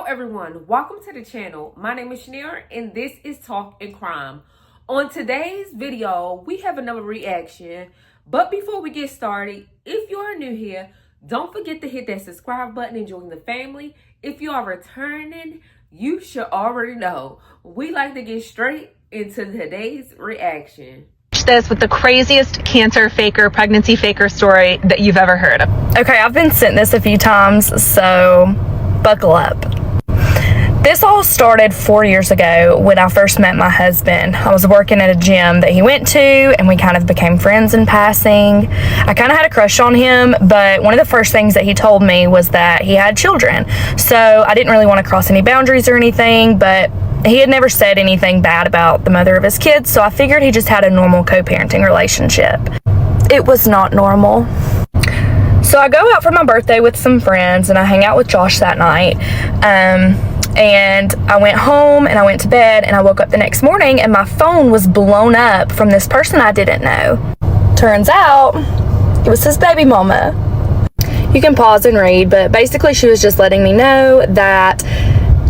Hello everyone, welcome to the channel. My name is Shaneria and this is Talk and Crime. On today's video, we have another reaction. But before we get started, if you are new here, don't forget to hit that subscribe button and join the family. If you are returning, you should already know. We like to get straight into today's reaction. This with the craziest cancer faker, pregnancy faker story that you've ever heard of. Okay, I've been sent this a few times, so buckle up. This all started 4 years ago when I first met my husband. I was working at a gym that he went to, and we kind of became friends in passing. I kind of had a crush on him, but one of the first things that he told me was that he had children. So I didn't really want to cross any boundaries or anything, but he had never said anything bad about the mother of his kids, so I figured he just had a normal co-parenting relationship. It was not normal. So I go out for my birthday with some friends, and I hang out with Josh that night. And I went home, and I went to bed, and I woke up the next morning, and my phone was blown up from this person I didn't know. Turns out, it was his baby mama. You can pause and read, but basically she was just letting me know that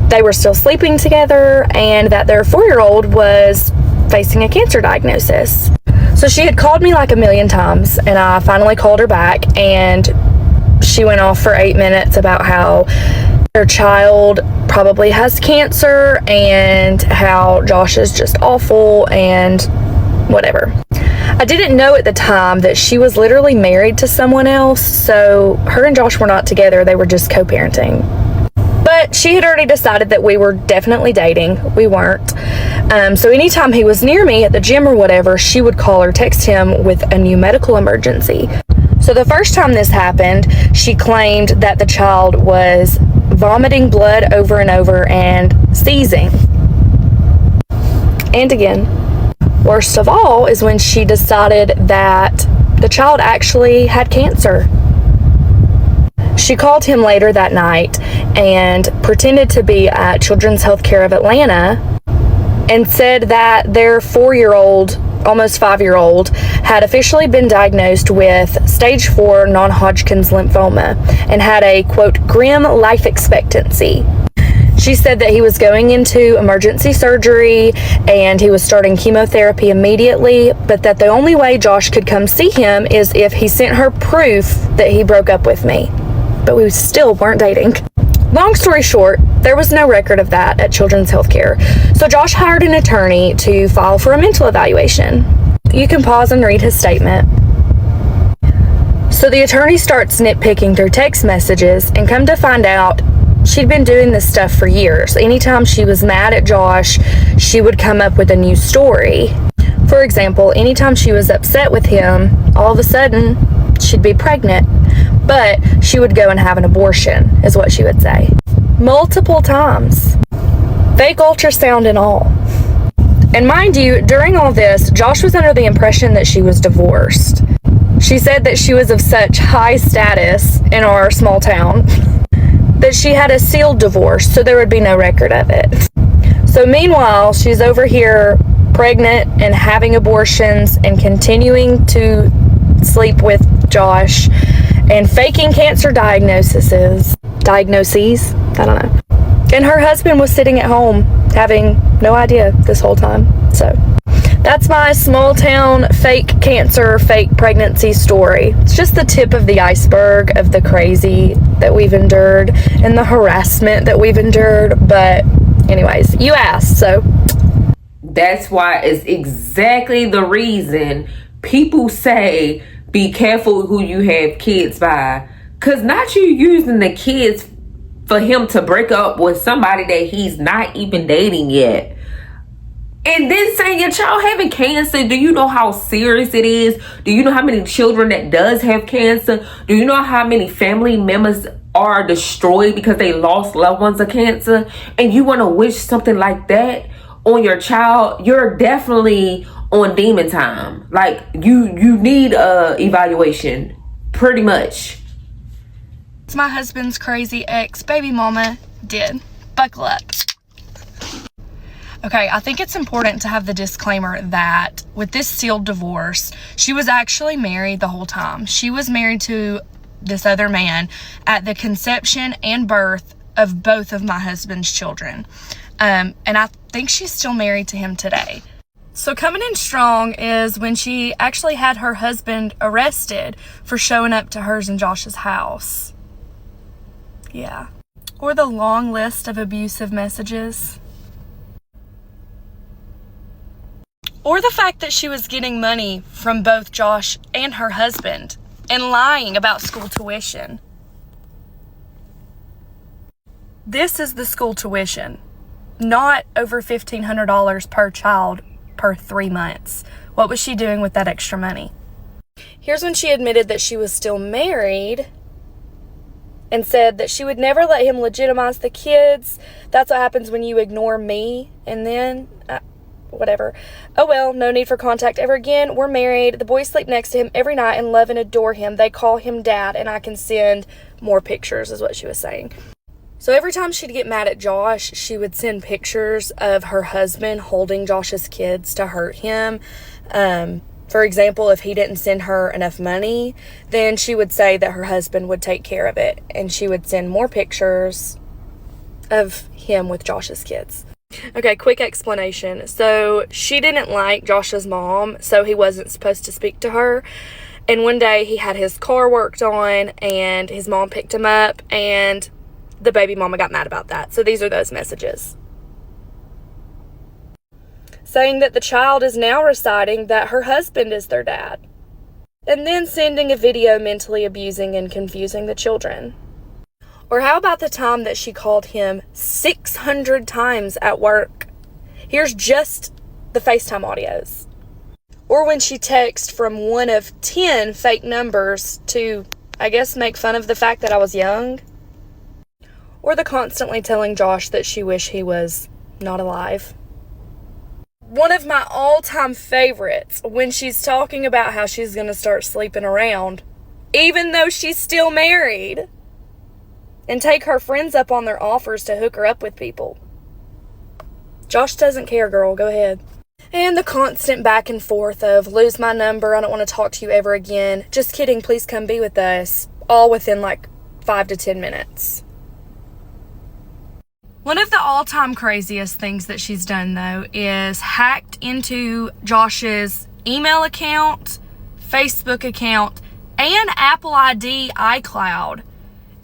they were still sleeping together and that their 4-year-old was facing a cancer diagnosis. So she had called me like a million times, and I finally called her back, and she went off for 8 minutes about how their child probably has cancer and how Josh is just awful and whatever. I didn't know at the time that she was literally married to someone else, so her and Josh were not together, they were just co-parenting. But she had already decided that we were definitely dating. We weren't. So anytime he was near me at the gym or whatever, she would call or text him with a new medical emergency. So the first time this happened, she claimed that the child was vomiting blood over and over and seizing. And again, worst of all is when she decided that the child actually had cancer. She called him later that night and pretended to be at Children's Healthcare of Atlanta and said that their 4-year-old, almost 5-year-old, had officially been diagnosed with stage 4 non-Hodgkin's lymphoma and had a, quote, grim life expectancy. She said that he was going into emergency surgery and he was starting chemotherapy immediately, but that the only way Josh could come see him is if he sent her proof that he broke up with me. But we still weren't dating. Long story short, there was no record of that at Children's Healthcare. So Josh hired an attorney to file for a mental evaluation. You can pause and read his statement. So the attorney starts nitpicking through text messages, and come to find out, she'd been doing this stuff for years. Anytime she was mad at Josh, she would come up with a new story. For example, anytime she was upset with him, all of a sudden, she'd be pregnant. But she would go and have an abortion, is what she would say. Multiple times. Fake ultrasound and all. And mind you, during all this, Josh was under the impression that she was divorced. She said that she was of such high status in our small town that she had a sealed divorce, so there would be no record of it. So meanwhile, she's over here pregnant and having abortions and continuing to sleep with Josh and faking cancer diagnoses, I don't know. And her husband was sitting at home having no idea this whole time. So that's my small town fake cancer, fake pregnancy story. It's just the tip of the iceberg of the crazy that we've endured and the harassment that we've endured. But anyways, you asked, so. That's why it's exactly the reason people say be careful who you have kids by. Cause not you using the kids for him to break up with somebody that he's not even dating yet. And then saying your child having cancer, do you know how serious it is? Do you know how many children that does have cancer? Do you know how many family members are destroyed because they lost loved ones of cancer? And you want to wish something like that on your child? You're definitely on demon time. Like you need a evaluation, pretty much. It's my husband's crazy ex baby mama did. Buckle up. Okay, I think it's important to have the disclaimer that with this sealed divorce, she was actually married the whole time. She was married to this other man at the conception and birth of both of my husband's children. And I think she's still married to him today. So coming in strong is when she actually had her husband arrested for showing up to hers and Josh's house. Yeah. Or the long list of abusive messages. Or the fact that she was getting money from both Josh and her husband and lying about school tuition. This is the school tuition, not over $1,500 per child per 3 months. What was she doing with that extra money? Here's when she admitted that she was still married and said that she would never let him legitimize the kids. That's what happens when you ignore me. And then, whatever. Oh well, no need for contact ever again. We're married. The boys sleep next to him every night and love and adore him. They call him dad, and I can send more pictures, is what she was saying. So every time she'd get mad at Josh, she would send pictures of her husband holding Josh's kids to hurt him. For example, if he didn't send her enough money, then she would say that her husband would take care of it. And she would send more pictures of him with Josh's kids. Okay, quick explanation. So she didn't like Josh's mom, so he wasn't supposed to speak to her. And one day he had his car worked on and his mom picked him up, and the baby mama got mad about that. So these are those messages. Saying that the child is now reciting that her husband is their dad. And then sending a video mentally abusing and confusing the children. Or how about the time that she called him 600 times at work? Here's just the FaceTime audios. Or when she texted from one of 10 fake numbers to, I guess, make fun of the fact that I was young. Or the constantly telling Josh that she wished he was not alive. One of my all-time favorites, when she's talking about how she's going to start sleeping around, even though she's still married, and take her friends up on their offers to hook her up with people. Josh doesn't care, girl. Go ahead. And the constant back and forth of, lose my number, I don't want to talk to you ever again. Just kidding, please come be with us. All within like 5 to 10 minutes. One of the all-time craziest things that she's done, though, is hacked into Josh's email account, Facebook account, and Apple ID iCloud,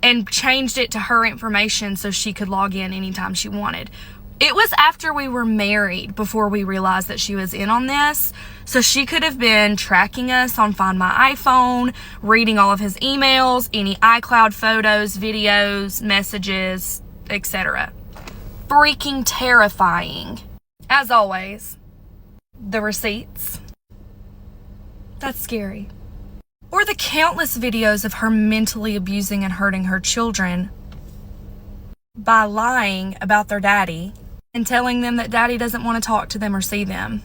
and changed it to her information so she could log in anytime she wanted. It was after we were married before we realized that she was in on this, so she could have been tracking us on Find My iPhone, reading all of his emails, any iCloud photos, videos, messages, etc. Freaking terrifying. As always, the receipts. That's scary. Or the countless videos of her mentally abusing and hurting her children by lying about their daddy and telling them that daddy doesn't want to talk to them or see them.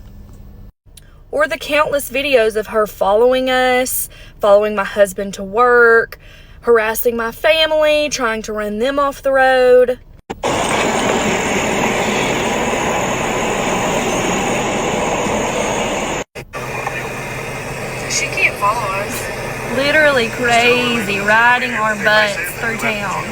Or the countless videos of her following us, following my husband to work, harassing my family, trying to run them off the road. She can't follow us. Literally crazy, riding our butts through town.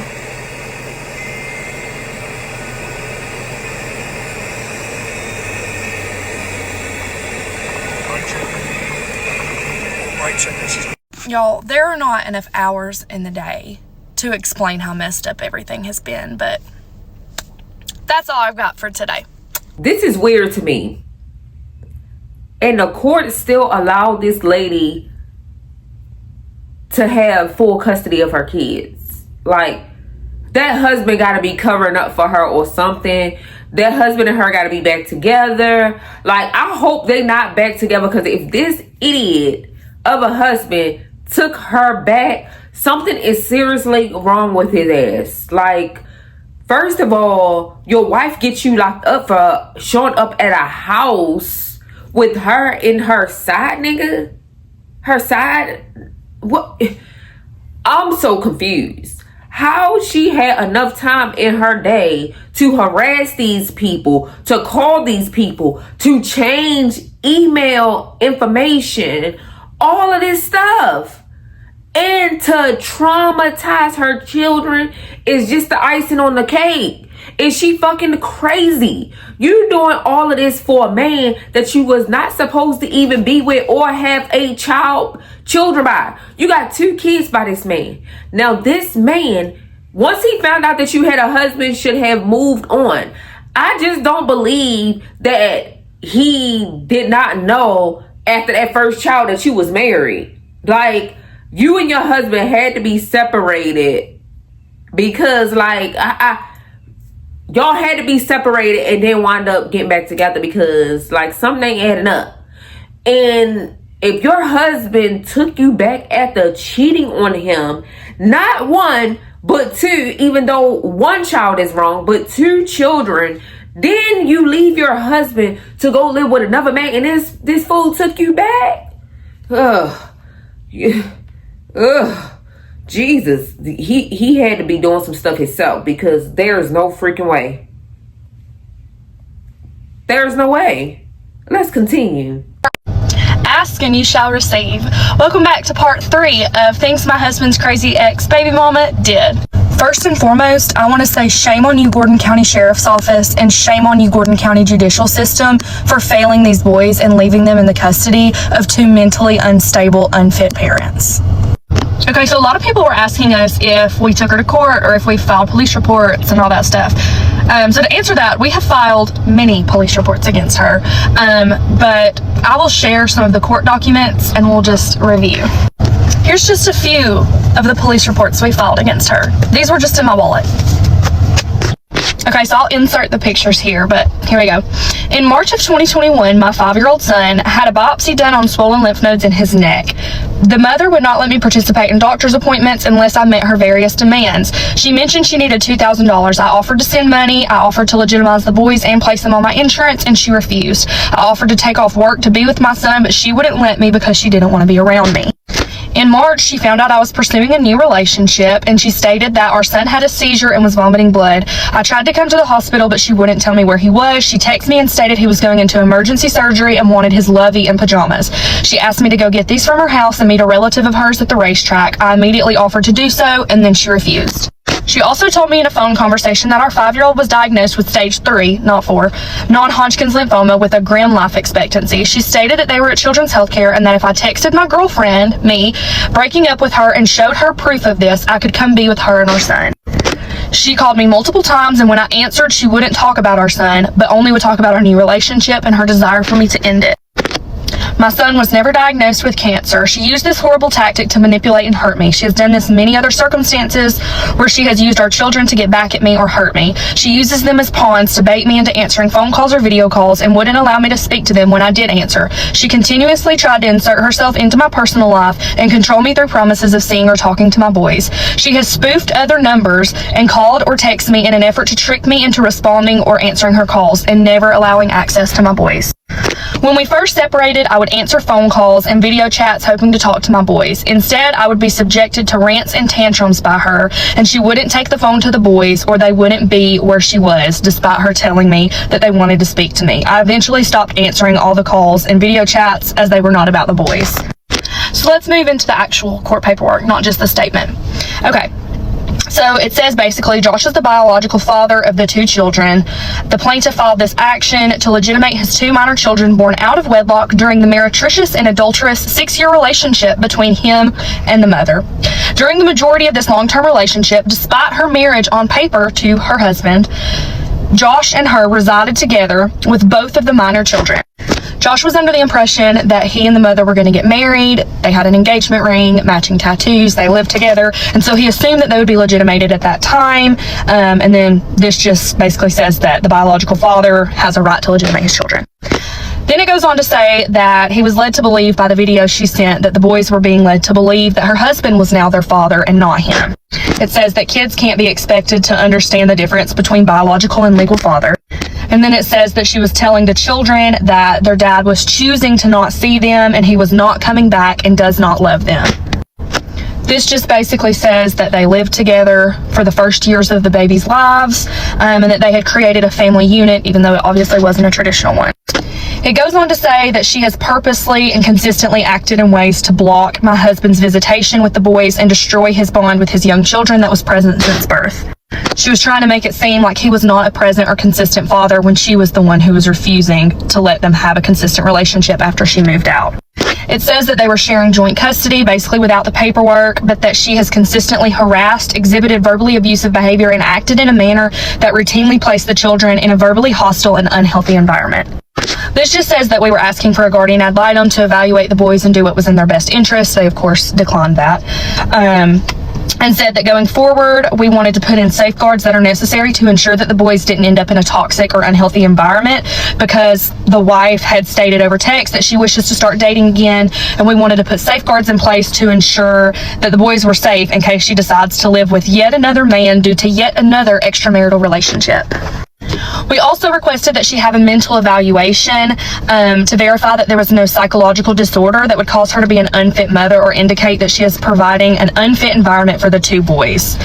Y'all, there are not enough hours in the day to explain how messed up everything has been, but that's all I've got for today. This is weird to me. And the court still allowed this lady to have full custody of her kids. Like, that husband got to be covering up for her or something. That husband and her got to be back together. Like, I hope they not back together, because if this idiot of a husband took her back, something is seriously wrong with his ass. Like, first of all, your wife gets you locked up for showing up at a house with her in her side, nigga. Her side. What? I'm so confused. How she had enough time in her day to harass these people, to call these people, to change email information, all of this stuff. And to traumatize her children is just the icing on the cake. Is she fucking crazy? You doing all of this for a man that you was not supposed to even be with or have children by. You got 2 kids by this man. Now this man, once he found out that you had a husband, should have moved on. I just don't believe that he did not know after that first child that you was married. Like, you and your husband had to be separated because, like, y'all had to be separated and then wind up getting back together because, like, something ain't adding up. And if your husband took you back after cheating on him, not 1, but 2, even though 1 child is wrong, but 2 children, then you leave your husband to go live with another man and this fool took you back? Ugh. Jesus. He had to be doing some stuff himself because there is no freaking way. There's no way. Let's continue. Ask and you shall receive. Welcome back to part 3 of things my husband's crazy ex-baby mama did. First and foremost, I want to say shame on you, Gordon County Sheriff's Office, and shame on you, Gordon County Judicial System, for failing these boys and leaving them in the custody of 2 mentally unstable, unfit parents. Okay, so a lot of people were asking us if we took her to court or if we filed police reports and all that stuff. So to answer that, we have filed many police reports against her, but I will share some of the court documents and we'll just review. Here's just a few of the police reports we filed against her. These were just in my wallet. Okay, so I'll insert the pictures here, but here we go. In March of 2021, my 5-year-old son had a biopsy done on swollen lymph nodes in his neck. The mother would not let me participate in doctor's appointments unless I met her various demands. She mentioned she needed $2,000. I offered to send money, I offered to legitimize the boys and place them on my insurance, and she refused. I offered to take off work to be with my son, but she wouldn't let me because she didn't want to be around me. In March, she found out I was pursuing a new relationship, and she stated that our son had a seizure and was vomiting blood. I tried to come to the hospital, but she wouldn't tell me where he was. She texted me and stated he was going into emergency surgery and wanted his lovey and pajamas. She asked me to go get these from her house and meet a relative of hers at the racetrack. I immediately offered to do so, and then she refused. She also told me in a phone conversation that our 5-year-old was diagnosed with stage 3, not 4, non-Hodgkin's lymphoma with a grim life expectancy. She stated that they were at Children's Healthcare and that if I texted my girlfriend, me, breaking up with her and showed her proof of this, I could come be with her and our son. She called me multiple times, and when I answered, she wouldn't talk about our son, but only would talk about our new relationship and her desire for me to end it. My son was never diagnosed with cancer. She used this horrible tactic to manipulate and hurt me. She has done this in many other circumstances where she has used our children to get back at me or hurt me. She uses them as pawns to bait me into answering phone calls or video calls and wouldn't allow me to speak to them when I did answer. She continuously tried to insert herself into my personal life and control me through promises of seeing or talking to my boys. She has spoofed other numbers and called or texted me in an effort to trick me into responding or answering her calls and never allowing access to my boys. When we first separated, I would answer phone calls and video chats hoping to talk to my boys. Instead, I would be subjected to rants and tantrums by her, and she wouldn't take the phone to the boys or they wouldn't be where she was, despite her telling me that they wanted to speak to me. I eventually stopped answering all the calls and video chats as they were not about the boys. So let's move into the actual court paperwork, not just the statement. Okay. So it says basically Josh is the biological father of the 2 children. The plaintiff filed this action to legitimate his 2 minor children born out of wedlock during the meretricious and adulterous 6-year relationship between him and the mother. During the majority of this long-term relationship, despite her marriage on paper to her husband, Josh and her resided together with both of the minor children. Josh was under the impression that he and the mother were going to get married. They had an engagement ring, matching tattoos, they lived together, and so he assumed that they would be legitimated at that time. And then this just basically says that the biological father has a right to legitimate his children. Then it goes on to say that he was led to believe by the video she sent that the boys were being led to believe that her husband was now their father and not him. It says that kids can't be expected to understand the difference between biological and legal father. And then it says that she was telling the children that their dad was choosing to not see them and he was not coming back and does not love them. This just basically says that they lived together for the first years of the baby's lives, and that they had created a family unit, even though it obviously wasn't a traditional one. It goes on to say that she has purposely and consistently acted in ways to block my husband's visitation with the boys and destroy his bond with his young children that was present since birth. She was trying to make it seem like he was not a present or consistent father when she was the one who was refusing to let them have a consistent relationship after she moved out. It says that they were sharing joint custody, basically without the paperwork, but that she has consistently harassed, exhibited verbally abusive behavior, and acted in a manner that routinely placed the children in a verbally hostile and unhealthy environment. This just says that we were asking for a guardian ad litem to evaluate the boys and do what was in their best interest. They, of course, declined that. And said that going forward, we wanted to put in safeguards that are necessary to ensure that the boys didn't end up in a toxic or unhealthy environment, because the wife had stated over text that she wishes to start dating again, and we wanted to put safeguards in place to ensure that the boys were safe in case she decides to live with yet another man due to yet another extramarital relationship. We also requested that she have a mental evaluation to verify that there was no psychological disorder that would cause her to be an unfit mother or indicate that she is providing an unfit environment for the two boys.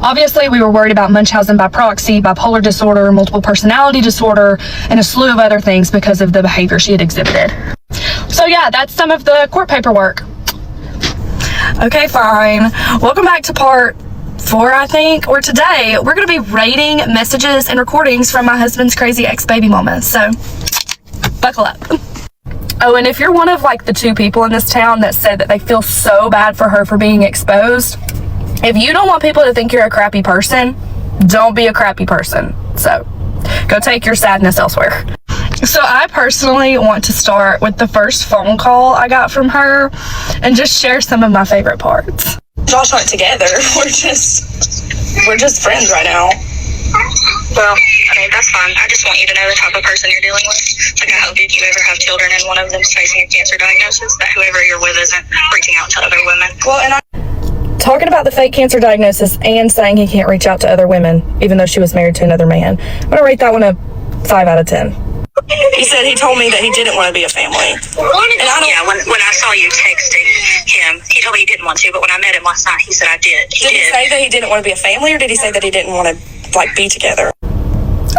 Obviously, we were worried about Munchausen by proxy, bipolar disorder, multiple personality disorder, and a slew of other things because of the behavior she had exhibited. So yeah, that's some of the court paperwork. Okay, fine. Welcome back to part 4, I think, or today we're going to be rating messages and recordings from my husband's crazy ex-baby mama, so buckle up. Oh, and if you're one of like the 2 people in this town that said that they feel so bad for her for being exposed, if you don't want people to think you're a crappy person, don't be a crappy person. So go take your sadness elsewhere. So I personally want to start with the first phone call I got from her and just share some of my favorite parts. Josh aren't together. We're just friends right now. Well, I mean, that's fine. I just want you to know the type of person you're dealing with. Like, I hope if you ever have children and one of them's facing a cancer diagnosis, that whoever you're with isn't reaching out to other women. Well, and Talking about the fake cancer diagnosis and saying he can't reach out to other women, even though she was married to another man. I'm going to rate that one a 5 out of 10. he said he told me that he didn't want to be a family. And yeah, when I saw you texting him, he told me he didn't want to, but when I met him last night, he said I did. Did he say that he didn't want to be a family, or did he say that he didn't want to, like, be together?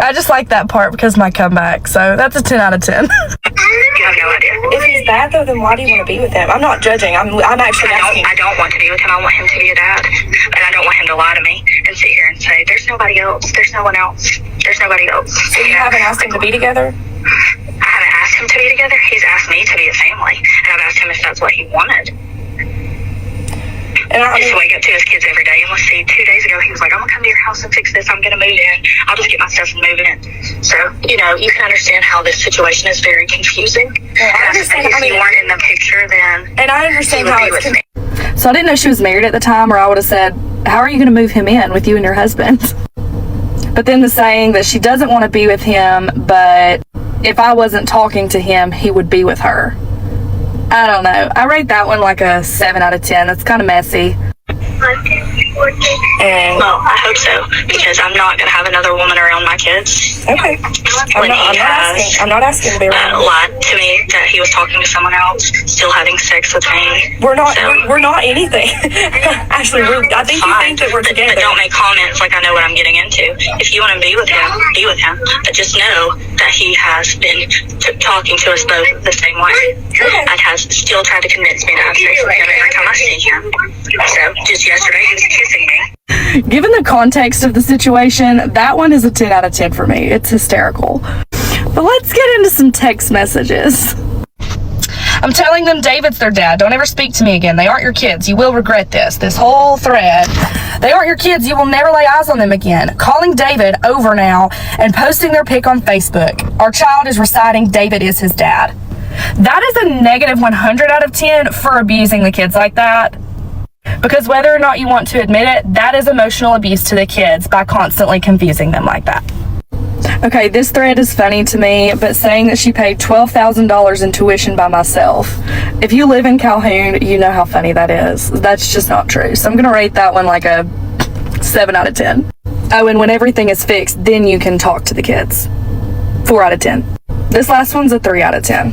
I just like that part because of my comeback, so that's a 10 out of 10. You have no idea. If he's bad, though, then why do you want to be with him? I'm not judging. I'm actually asking. I don't want to be with him. I want him to be a dad. And I don't want him to lie to me and sit here and say, there's nobody else. There's no one else. There's nobody else. So you haven't asked him to be together? I haven't asked him to be together. He's asked me to be a family. And I've asked him if that's what he wanted. And I Just to wake up to his kids every day. And let's see, 2 days ago, he was like, I'm going to come to your house and fix this. I'm going to move in. I'll just get my stuff and move in. So, you know, you can understand how this situation is very confusing. Yeah, I understand. If you weren't in the picture, then and I understand how it's with me. So I didn't know she was married at the time, or I would have said, how are you going to move him in with you and your husband? But then the saying that she doesn't want to be with him, but if I wasn't talking to him, he would be with her. I don't know. I rate that one like a 7 out of 10. It's kind of messy. And Well, I hope so, because I'm not going to have another woman around my kids. okay. I'm not asking to be around. Lied to me that he was talking to someone else, still having sex with me. We're not. So, We're not anything. Actually, I think you think that we're But together. don't make comments like I know what I'm getting into. If you want to be with him, be with him. But just know that he has been talking to us both the same way. Okay. And has still tried to convince me to have sex with him every time I see him. So just yesterday, he was kissing me. Given the context of the situation, that one is a 10 out of 10 for me. It's hysterical. But let's get into some text messages. I'm telling them David's their dad. Don't ever speak to me again. They aren't your kids. You will regret this. This whole thread. They aren't your kids. You will never lay eyes on them again. Calling David over now and posting their pic on Facebook. Our child is reciting David is his dad. That is a negative 100 out of 10 for abusing the kids like that. Because whether or not you want to admit it, that is emotional abuse to the kids by constantly confusing them like that. Okay, this thread is funny to me, but saying that she paid $12,000 in tuition by myself. If you live in Calhoun, you know how funny that is. That's just not true. So I'm going to rate that one like a 7 out of 10. Oh, and when everything is fixed, then you can talk to the kids. 4 out of 10. This last one's a 3 out of 10.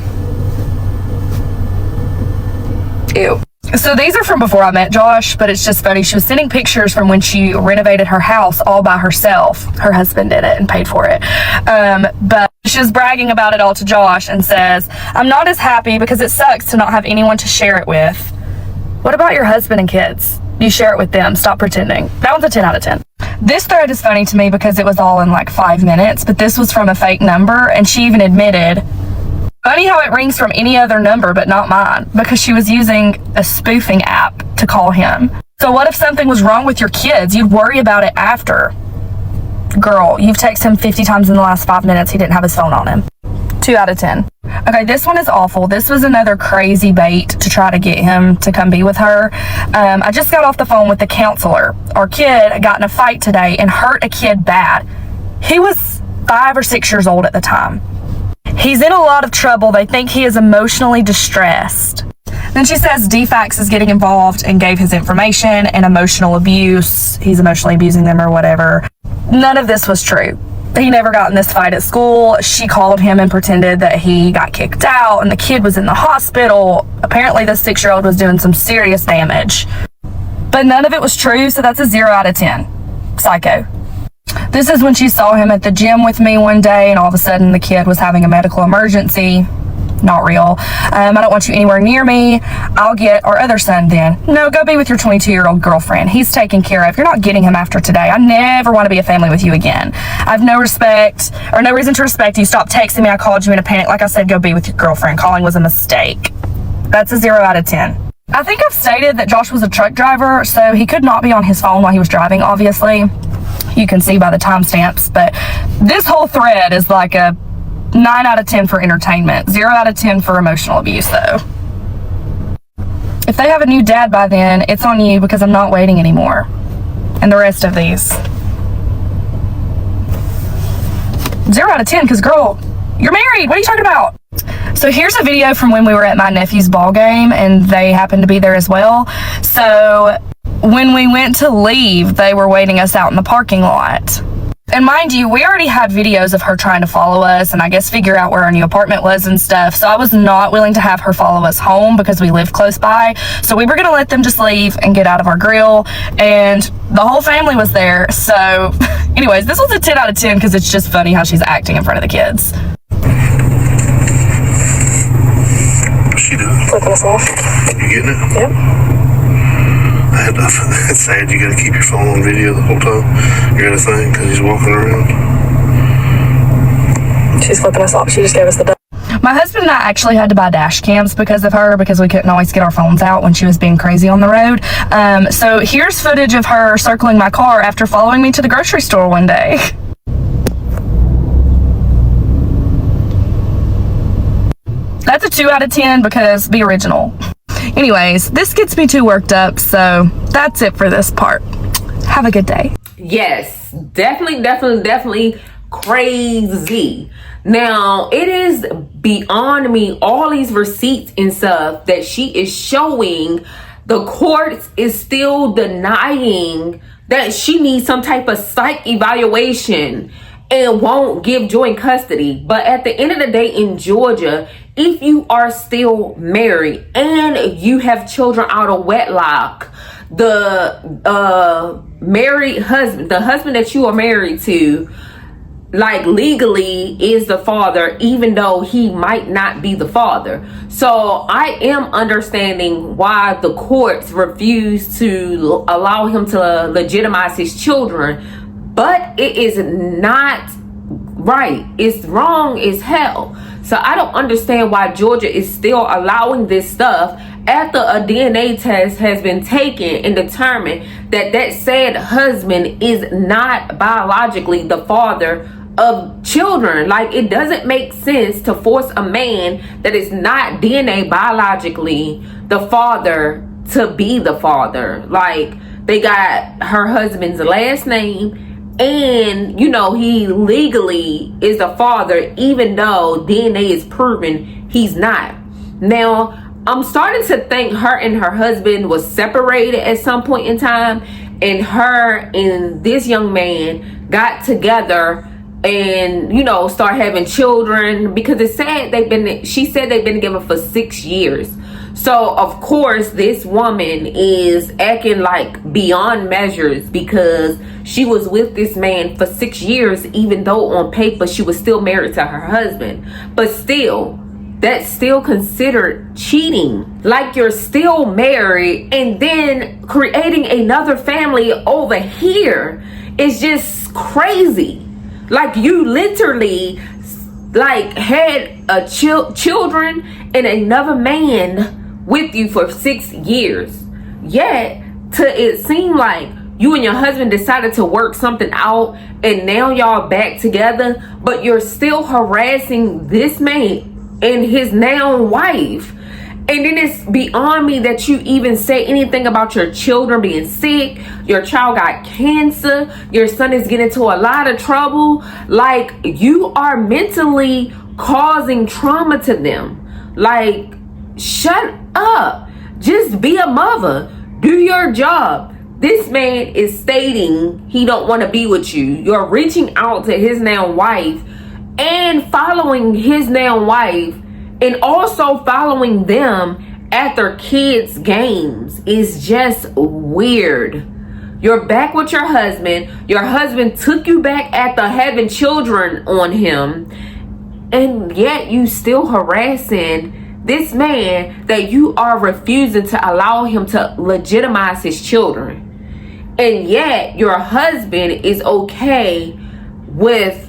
Ew. So these are from before I met Josh, but it's just funny. She was sending pictures from when she renovated her house all by herself. Her husband did it and paid for it. But She was bragging about it all to Josh and says, "I'm not as happy because it sucks to not have anyone to share it with." What about your husband and kids? You share it with them. Stop pretending. That one's a 10 out of 10. This thread is funny to me because it was all in like 5 minutes, but this was from a fake number, and she even admitted, funny how it rings from any other number but not mine, because she was using a spoofing app to call him. So what if something was wrong with your kids? You'd worry about it after. Girl, you've texted him 50 times in the last 5 minutes. He didn't have his phone on him. 2 out of 10. Okay, this one is awful. This was another crazy bait to try to get him to come be with her. I just got off the phone with the counselor. Our kid got in a fight today and hurt a kid bad. He was 5 or 6 years old at the time. He's in a lot of trouble. They think he is emotionally distressed. Then she says DFAX is getting involved and gave his information and emotional abuse. He's emotionally abusing them or whatever. None of this was true. He never got in this fight at school. She called him and pretended that he got kicked out and the kid was in the hospital. Apparently the 6-year-old was doing some serious damage. But none of it was true, so that's a 0 out of 10. Psycho. This is when she saw him at the gym with me one day and all of a sudden the kid was having a medical emergency. Not real. I don't want you anywhere near me. I'll get our other son then. No, go be with your 22-year-old girlfriend. He's taken care of. You're not getting him after today. I never want to be a family with you again. I have no respect or no reason to respect you. Stop texting me. I called you in a panic. Like I said, go be with your girlfriend. Calling was a mistake. That's a 0 out of 10. I think I've stated that Josh was a truck driver, so he could not be on his phone while he was driving, obviously. You can see by the timestamps, but this whole thread is like a 9 out of 10 for entertainment. 0 out of 10 for emotional abuse, though. If they have a new dad by then, it's on you because I'm not waiting anymore. And the rest of these. 0 out of 10 because, girl, you're married. What are you talking about? So here's a video from when we were at my nephew's ball game, and they happened to be there as well. So when we went to leave, they were waiting us out in the parking lot. And mind you, we already had videos of her trying to follow us and I guess figure out where our new apartment was and stuff. So I was not willing to have her follow us home because we live close by. So we were going to let them just leave and get out of our grill. And the whole family was there. So anyways, this was a 10 out of 10 because it's just funny how she's acting in front of the kids. What's she doing? Flipping us off. You getting it? Yep. It's sad you gotta keep your phone on video the whole time. You gotta think because he's walking around. She's flipping us off. She just gave us the duck. My husband and I actually had to buy dash cams because of her, because we couldn't always get our phones out when she was being crazy on the road. So here's footage of her circling my car after following me to the grocery store one day. That's a 2 out of 10 because be original. Anyways, this gets me too worked up, so that's it for this part. Have a good day. Yes, definitely crazy. Now, it is beyond me, all these receipts and stuff that she is showing. The courts is still denying that she needs some type of psych evaluation and won't give joint custody. But at the end of the day in Georgia, if you are still married and you have children out of wedlock, the married husband, the husband that you are married to, like legally is the father, even though he might not be the father. So I am understanding why the courts refuse to allow him to legitimize his children, but it is not right. It's wrong as hell. So I don't understand why Georgia is still allowing this stuff after a DNA test has been taken and determined that that said husband is not biologically the father of children. Like, it doesn't make sense to force a man that is not DNA biologically the father to be the father. Like, they got her husband's last name, and you know he legally is the father, even though DNA is proven he's not. Now I'm starting to think her and her husband was separated at some point in time, and her and this young man got together and, you know, start having children, because it said she said they've been together for 6 years. So of course this woman is acting like beyond measures because she was with this man for 6 years, even though on paper she was still married to her husband. But still, that's still considered cheating. Like, you're still married and then creating another family over here is just crazy. Like, you literally like had a children and another man with you for 6 years, yet it seemed like you and your husband decided to work something out and now y'all back together, but you're still harassing this man and his now wife. And then it's beyond me that you even say anything about your children being sick. Your child got cancer. Your son is getting into a lot of trouble. Like, you are mentally causing trauma to them. Like, shut up. Just be a mother. Do your job. This man is stating he don't want to be with you. You're reaching out to his now wife and following his now wife, and also following them at their kids' games is just weird. You're back with your husband. Your husband took you back after having children on him, and yet you still harassing this man that you are refusing to allow him to legitimize his children. And yet your husband is okay with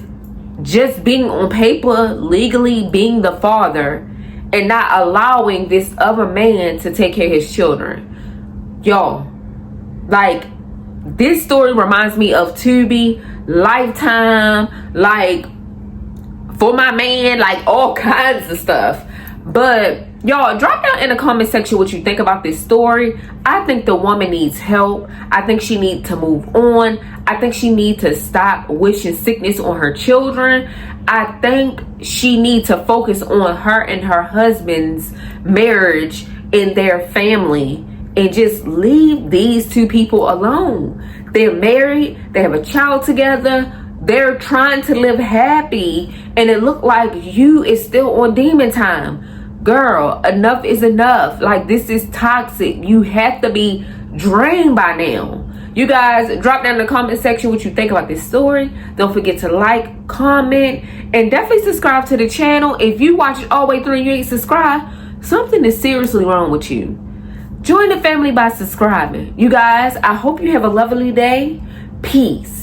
just being on paper, legally being the father, and not allowing this other man to take care of his children. Y'all, like, this story reminds me of Tubi, Lifetime, like, For My Man, like all kinds of stuff. But y'all, drop down in the comment section what you think about this story. I think the woman needs help. I think she needs to move on. I think she needs to stop wishing sickness on her children. I think she needs to focus on her and her husband's marriage and their family, and just leave these two people alone. They're married. They have a child together. They're trying to live happy, and it looked like you is still on demon time. Girl, enough is enough. Like, this is toxic. You have to be drained by now. You guys, drop down in the comment section what you think about this story. Don't forget to like, comment, and definitely subscribe to the channel. If you watch it all the way through and you ain't subscribed, something is seriously wrong with you. Join the family by subscribing. You guys, I hope you have a lovely day. Peace.